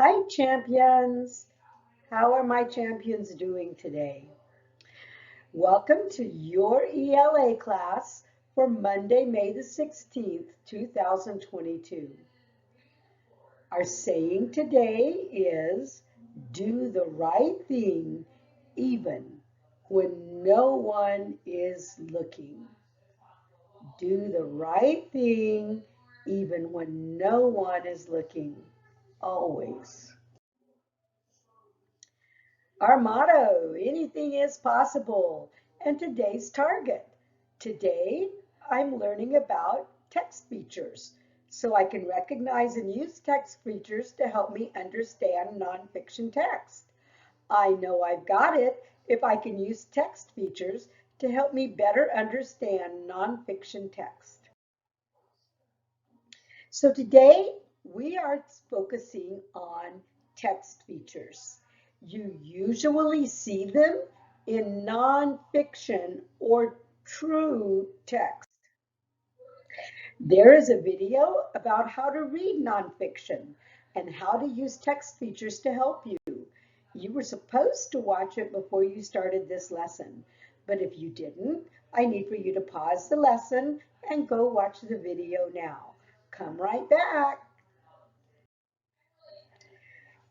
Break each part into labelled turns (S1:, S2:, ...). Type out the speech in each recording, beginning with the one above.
S1: Hi, champions. How are my champions doing today? Welcome to your ELA class for Monday, May the 16th, 2022. Our saying today is do the right thing even when no one is looking. Do the right thing even when no one is looking. Always. Our motto, anything is possible, and today's target. Today, I'm learning about text features so I can recognize and use text features to help me understand nonfiction text. I know I've got it if I can use text features to help me better understand nonfiction text. So today we are focusing on text features. You usually see them in nonfiction or true text. There is a video about how to read nonfiction and how to use text features to help you. You were supposed to watch it before you started this lesson, but if you didn't, I need for you to pause the lesson and go watch the video now. Come right back.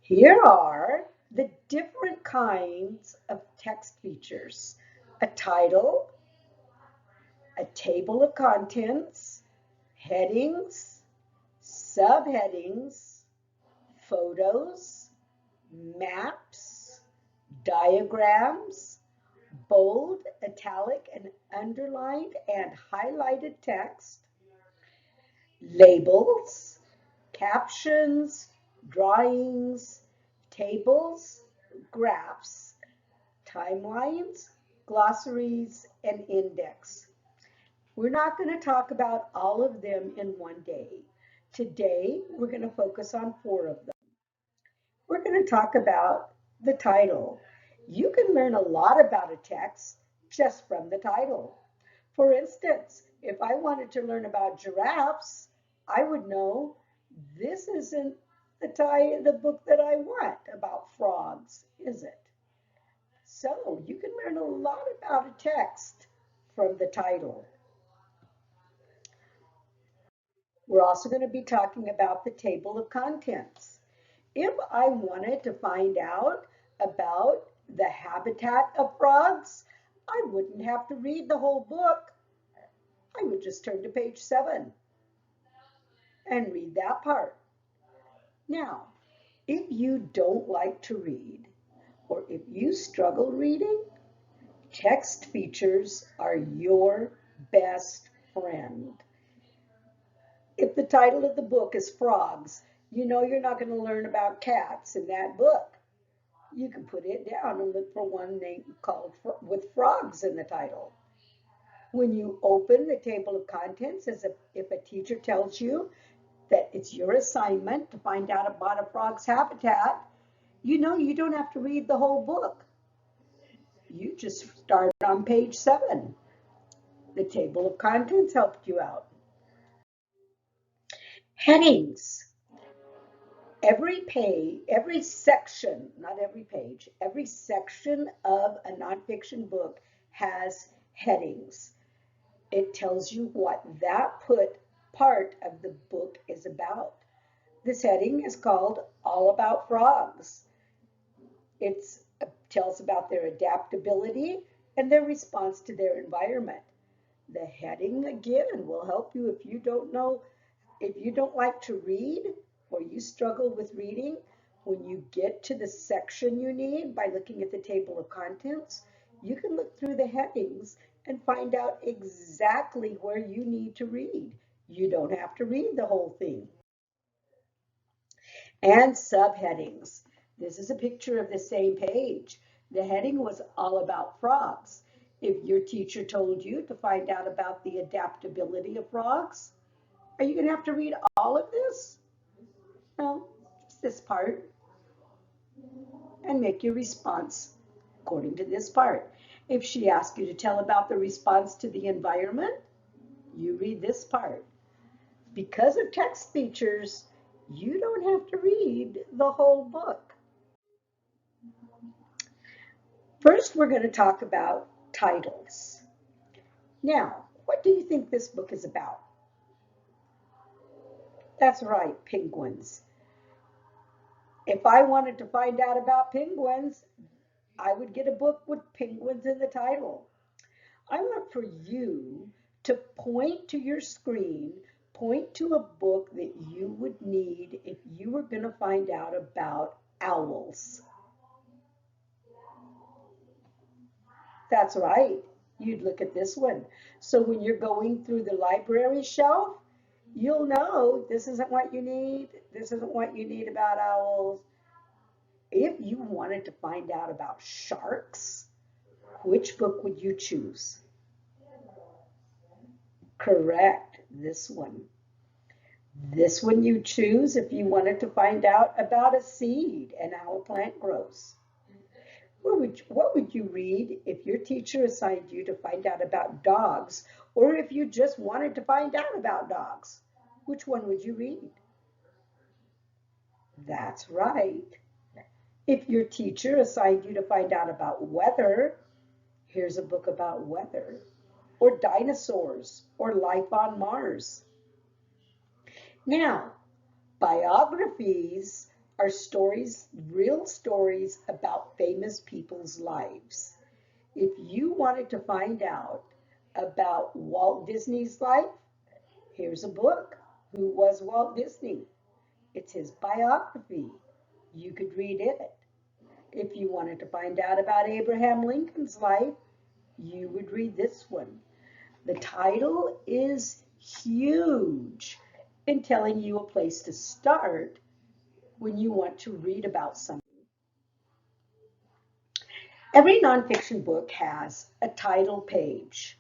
S1: Here are the different kinds of text features: a title, a table of contents, headings, subheadings, photos, maps, diagrams, bold, italic, and underlined and highlighted text, labels, captions, drawings, tables, graphs, timelines, glossaries, and index. We're not going to talk about all of them in one day. Today, we're going to focus on 4 of them. We're going to talk about the title. You can learn a lot about a text just from the title. For instance, if I wanted to learn about giraffes, I would know this isn't the book that I want about frogs, is it? So you can learn a lot about a text from the title. We're also going to be talking about the table of contents. If I wanted to find out about the habitat of frogs, I wouldn't have to read the whole book. I would just turn to page 7 and read that part. Now, if you don't like to read, or if you struggle reading, text features are your best friend. If the title of the book is Frogs, you know you're not going to learn about cats in that book. You can put it down and look for one name called with frogs in the title. When you open the table of contents, if a teacher tells you that it's your assignment to find out about a frog's habitat, you know you don't have to read the whole book. You just start on page 7. The table of contents helped you out. Headings. Every section, not every page, every section of a nonfiction book has headings. It tells you what that part of the book is about. This heading is called All About Frogs. It tells about their adaptability and their response to their environment. The heading again will help you if you don't like to read or you struggle with reading. When you get to the section you need by looking at the table of contents, you can look through the headings and find out exactly where you need to read. You don't have to read the whole thing. And subheadings. This is a picture of the same page. The heading was all about frogs. If your teacher told you to find out about the adaptability of frogs, are you going to have to read all of this? No, just this part, and make your response according to this part. If she asks you to tell about the response to the environment, you read this part. Because of text features, You don't have to read the whole book. First, we're going to talk about titles. Now, what do you think this book is about? That's right, penguins. If I wanted to find out about penguins, I would get a book with penguins in the title. I want for you to point to your screen, point to a book that you would need if you were going to find out about owls. That's right. You'd look at this one. So when you're going through the library shelf, you'll know this isn't what you need. This isn't what you need about owls. If you wanted to find out about sharks, which book would you choose? Correct, this one. This one you choose if you wanted to find out about a seed and how a plant grows. What would you read if your teacher assigned you to find out about dogs, or if you just wanted to find out about dogs? Which one would you read? That's right. If your teacher assigned you to find out about weather, here's a book about weather, or dinosaurs, or life on Mars. Now, biographies are stories, real stories about famous people's lives. If you wanted to find out about Walt Disney's life, here's a book. Who was Walt Disney? It's his biography. You could read it. If you wanted to find out about Abraham Lincoln's life, you would read this one. The title is huge in telling you a place to start when you want to read about something. Every nonfiction book has a title page.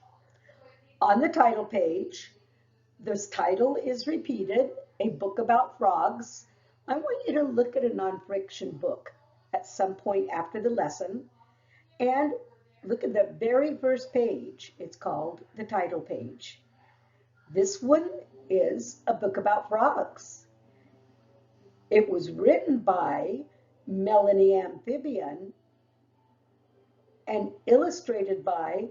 S1: On the title page, this title is repeated, a book about frogs. I want you to look at a nonfiction book at some point after the lesson and look at the very first page. It's called the title page. This one is a book about frogs. It was written by Melanie Amphibian and illustrated by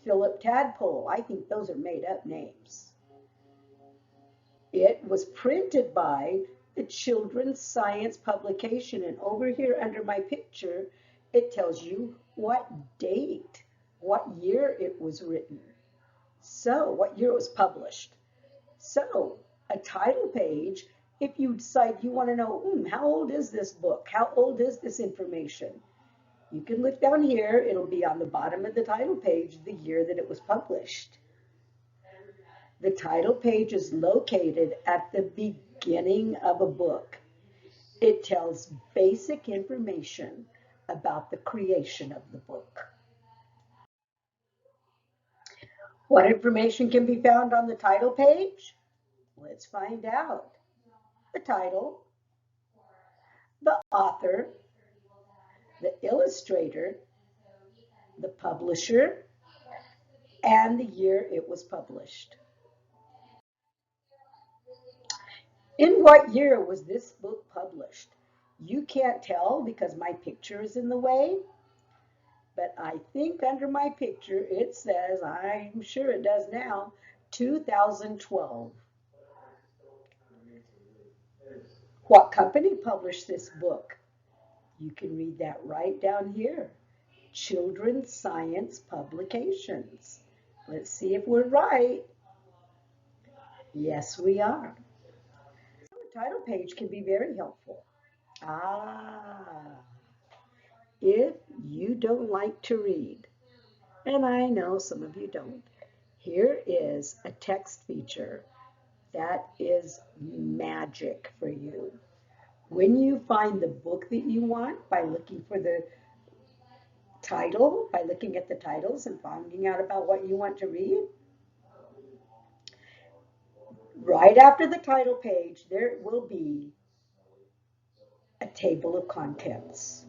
S1: Philip Tadpole. I think those are made up names. It was printed by the Children's Science Publication, and over here under my picture, it tells you what date, what year it was written. So, what year it was published. So, a title page, if you decide you want to know, how old is this book? How old is this information? You can look down here. It'll be on the bottom of the title page, the year that it was published. The title page is located at the beginning of a book. It tells basic information about the creation of the book. What information can be found on the title page? Let's find out. The title, the author, the illustrator, the publisher, and the year it was published. In what year was this book published? You can't tell because my picture is in the way, but I think under my picture it says, I'm sure it does now, 2012. What company published this book? You can read that right down here. Children's Science Publications. Let's see if we're right. Yes, we are. The title page can be very helpful. If you don't like to read, and I know some of you don't, here is a text feature that is magic for you. When you find the book that you want by looking for the title, by looking at the titles and finding out about what you want to read, right after the title page, there will be a table of contents.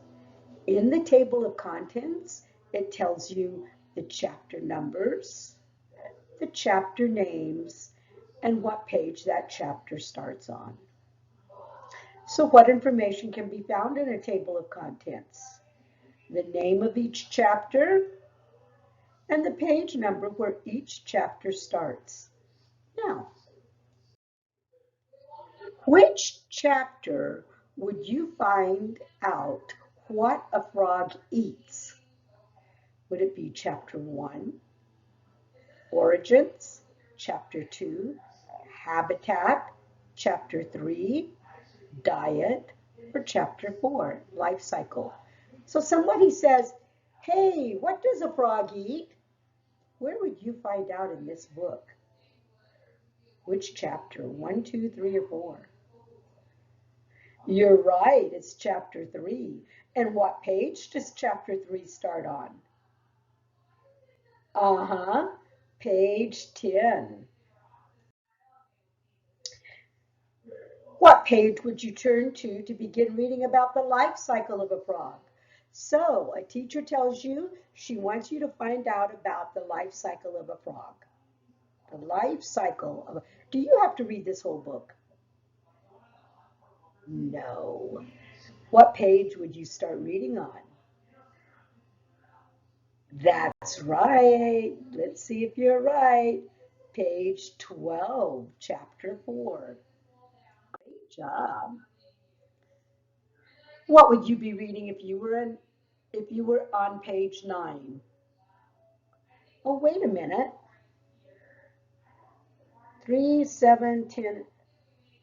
S1: In the table of contents, it tells you the chapter numbers, the chapter names, and what page that chapter starts on. So what information can be found in a table of contents? The name of each chapter and the page number where each chapter starts. Now, which chapter would you find out what a frog eats? Would it be chapter 1, Origins, chapter 2, Habitat, chapter 3, Diet, or chapter 4, Life Cycle? So somebody says, hey, what does a frog eat? Where would you find out in this book? Which chapter? 1, 2, 3, or 4? You're right, it's chapter 3. And what page does chapter 3 start on? Uh-huh, page 10. What page would you turn to begin reading about the life cycle of a frog? So, a teacher tells you she wants you to find out about the life cycle of a frog. The life cycle of a... Do you have to read this whole book? No. What page would you start reading on? That's right. Let's see if you're right. Page 12, chapter 4. Great job. What would you be reading if you were on page 9? Oh, wait a minute. 3, 7, 10.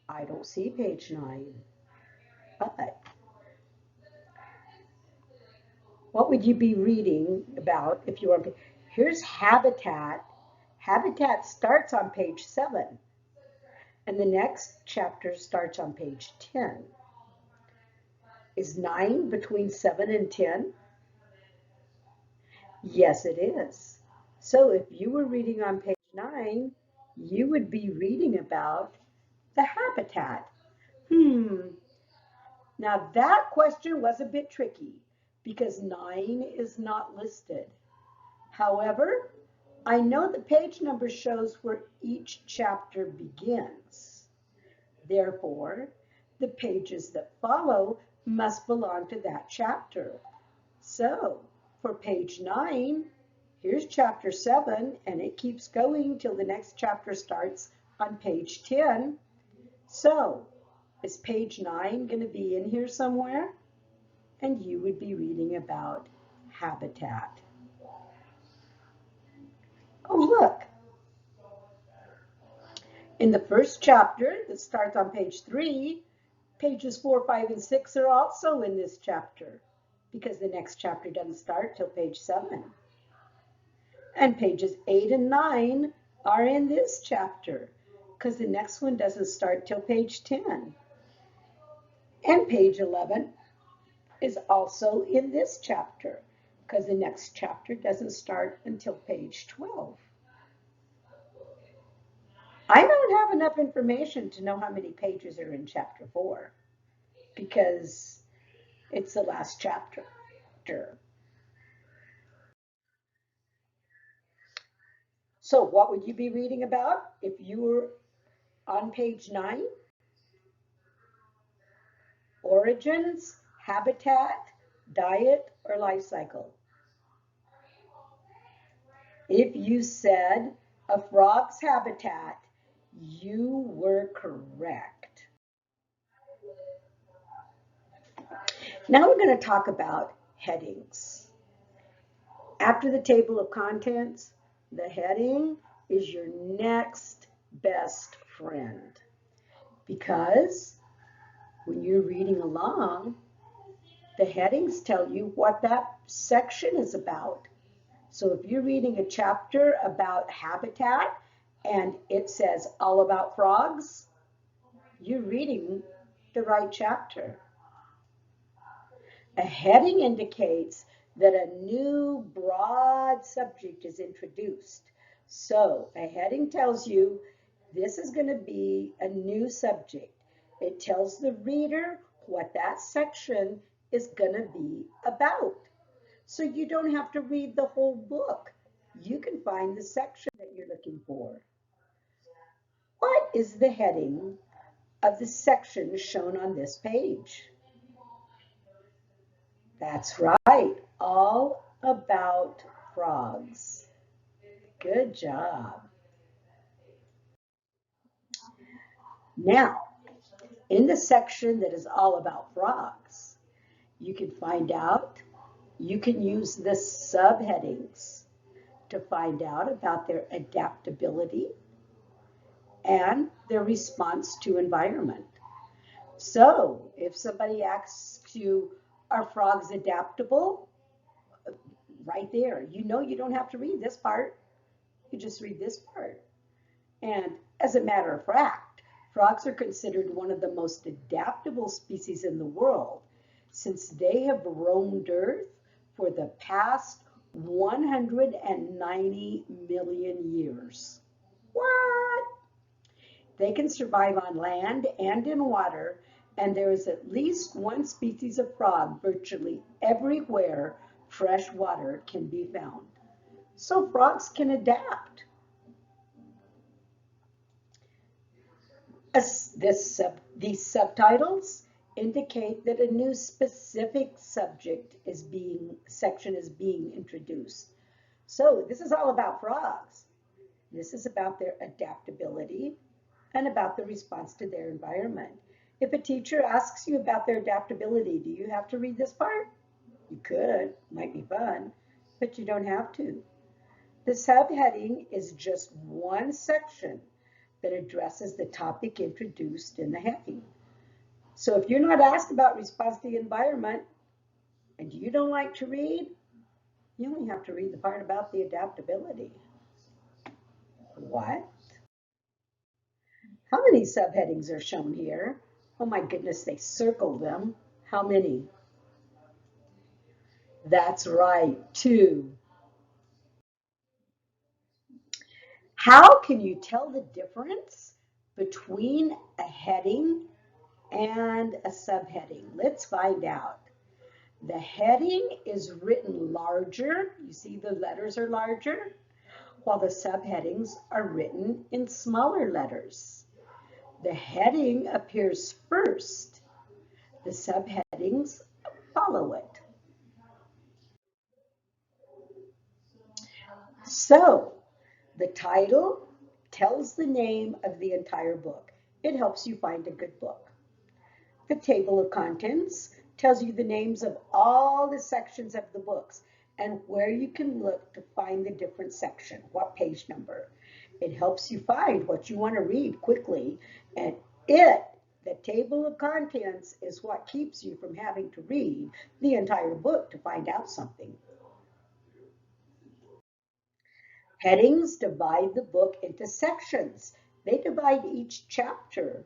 S1: I don't see page 9. But what would you be reading about if you were on? Here's Habitat. Habitat starts on page 7. And the next chapter starts on page 10. Is 9 between 7 and 10? Yes, it is. So if you were reading on page 9, you would be reading about the habitat. Now that question was a bit tricky because 9 is not listed. However, I know the page number shows where each chapter begins. Therefore, the pages that follow must belong to that chapter. So, for page 9, here's chapter 7, and it keeps going till the next chapter starts on page 10. So, is page 9 going to be in here somewhere? And you would be reading about habitat. Oh, look. In the first chapter that starts on page 3, pages 4, 5, and 6 are also in this chapter because the next chapter doesn't start till page 7. And pages 8 and 9 are in this chapter because the next one doesn't start till page 10. And page 11 is also in this chapter because the next chapter doesn't start until page 12. I don't have enough information to know how many pages are in chapter 4 because it's the last chapter. So what would you be reading about if you were on page 9? Origins, habitat, diet, or life cycle? If you said a frog's habitat, you were correct. Now we're going to talk about headings. After the table of contents, the heading is your next best friend because when you're reading along, the headings tell you what that section is about. So if you're reading a chapter about habitat and it says all about frogs, you're reading the right chapter. A heading indicates that a new broad subject is introduced. So a heading tells you this is going to be a new subject. It tells the reader what that section is going to be about. So you don't have to read the whole book. You can find the section that you're looking for. What is the heading of the section shown on this page? That's right, all about frogs. Good job. Now, in the section that is all about frogs, you can find out, you can use the subheadings to find out about their adaptability and their response to environment. So if somebody asks you, are frogs adaptable? Right there, you know you don't have to read this part. You just read this part. And as a matter of fact, frogs are considered one of the most adaptable species in the world since they have roamed Earth for the past 190 million years. What? They can survive on land and in water, and there is at least one species of frog virtually everywhere fresh water can be found. So frogs can adapt. These subtitles indicate that a new specific section is being introduced. So this is all about frogs. This is about their adaptability and about the response to their environment. If a teacher asks you about their adaptability, do you have to read this part? You could, might be fun, but you don't have to. The subheading is just one section that addresses the topic introduced in the heading. So if you're not asked about response to the environment and you don't like to read, you only have to read the part about the adaptability. What? How many subheadings are shown here? Oh my goodness, they circled them. How many? That's right, 2. How can you tell the difference between a heading and a subheading? Let's find out. The heading is written larger. You see the letters are larger, while the subheadings are written in smaller letters. The heading appears first. The subheadings follow it. So, the title tells the name of the entire book. It helps you find a good book. The table of contents tells you the names of all the sections of the books and where you can look to find the different section, what page number. It helps you find what you want to read quickly, and the table of contents, is what keeps you from having to read the entire book to find out something. Headings divide the book into sections. They divide each chapter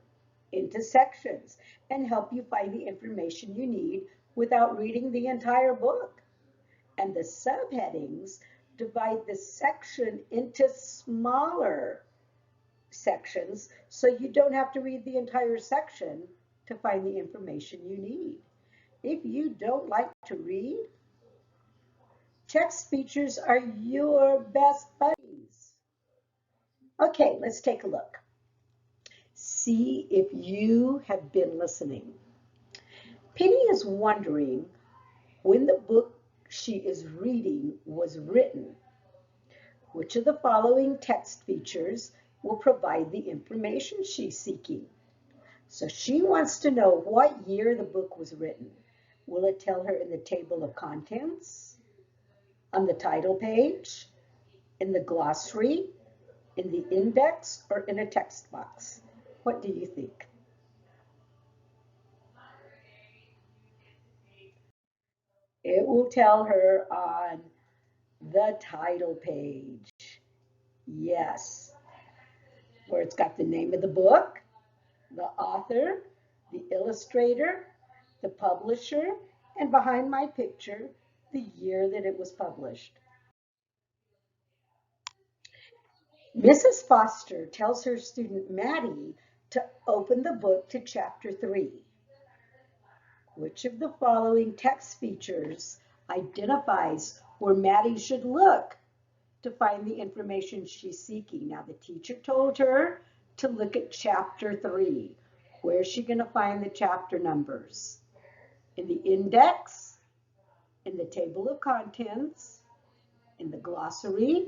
S1: into sections and help you find the information you need without reading the entire book. And the subheadings divide the section into smaller sections so you don't have to read the entire section to find the information you need. If you don't like to read, text features are your best buddies. Okay, let's take a look. See if you have been listening. Penny is wondering when the book she is reading was written. Which of the following text features will provide the information she's seeking? So she wants to know what year the book was written. Will it tell her in the table of contents, on the title page, in the glossary, in the index, or in a text box? What do you think? It will tell her on the title page. Yes, where it's got the name of the book, the author, the illustrator, the publisher, and behind my picture, the year that it was published. Mrs. Foster tells her student Maddie to open the book to chapter 3. Which of the following text features identifies where Maddie should look to find the information she's seeking? Now, the teacher told her to look at chapter 3. Where's she going to find the chapter numbers? In the index, in the table of contents, in the glossary,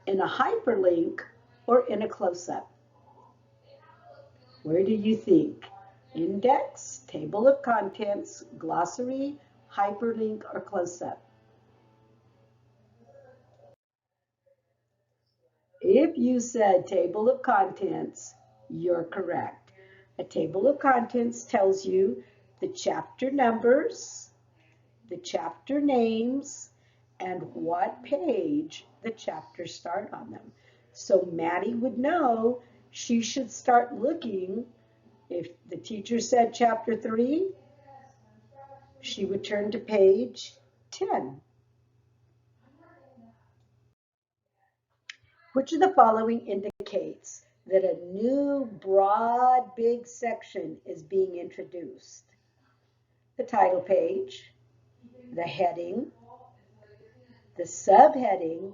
S1: in a hyperlink, or in a close-up? Where do you think? Index, table of contents, glossary, hyperlink, or close-up? If you said table of contents, you're correct. A table of contents tells you the chapter numbers, the chapter names, and what page the chapters start on them. So Maddie would know she should start looking. If the teacher said chapter 3, she would turn to page 10. Which of the following indicates that a new, broad, big section is being introduced? The title page, the heading, the subheading,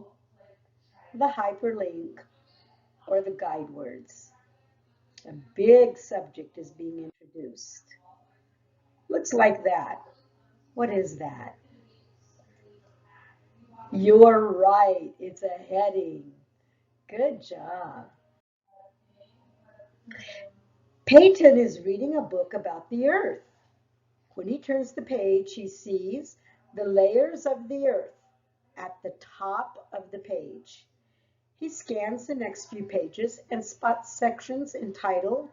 S1: the hyperlink, or the guide words. A big subject is being introduced. Looks like that. What is that? You're right. It's a heading. Good job. Peyton is reading a book about the earth. When he turns the page, he sees the layers of the earth at the top of the page. He scans the next few pages and spots sections entitled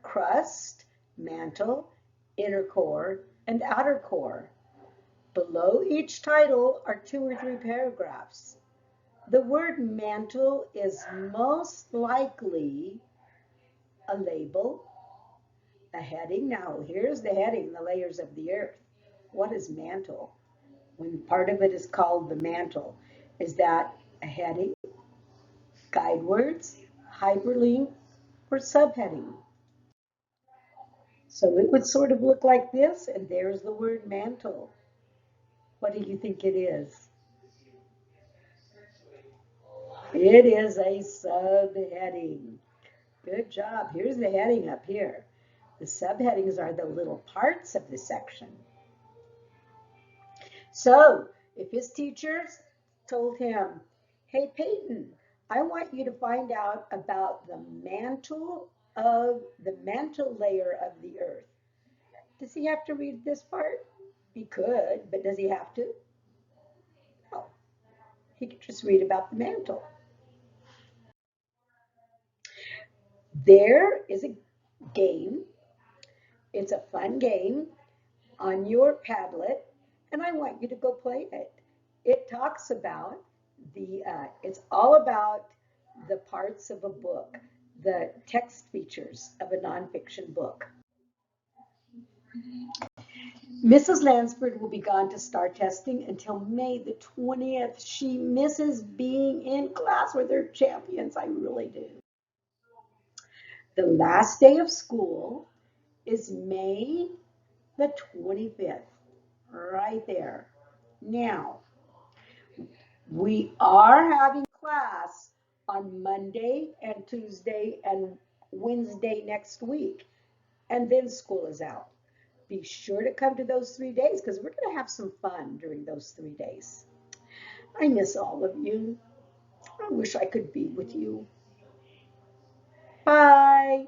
S1: Crust, Mantle, Inner Core, and Outer Core. Below each title are 2 or 3 paragraphs. The word mantle is most likely a label, a heading. Now, here's the heading, the layers of the earth. What is mantle? When part of it is called the mantle, is that a heading, guide words, hyperlink, or subheading? So it would sort of look like this, and there's the word mantle. What do you think it is? It is a subheading. Good job. Here's the heading up here. The subheadings are the little parts of the section. So if his teachers told him, hey, Peyton, I want you to find out about the mantle layer of the earth. Does he have to read this part? He could, but does he have to? No. He could just read about the mantle. There is a game. It's a fun game on your Padlet, and I want you to go play it. It talks about it's all about the parts of a book, the text features of a nonfiction book. Mrs. Lansford will be gone to STAR testing until May the 20th. She misses being in class with her champions. I really do. The last day of school is May the 25th, right there. Now, we are having class on Monday and Tuesday and Wednesday next week, and then school is out. Be sure to come to those 3 days because we're going to have some fun during those 3 days. I miss all of you. I wish I could be with you. Bye.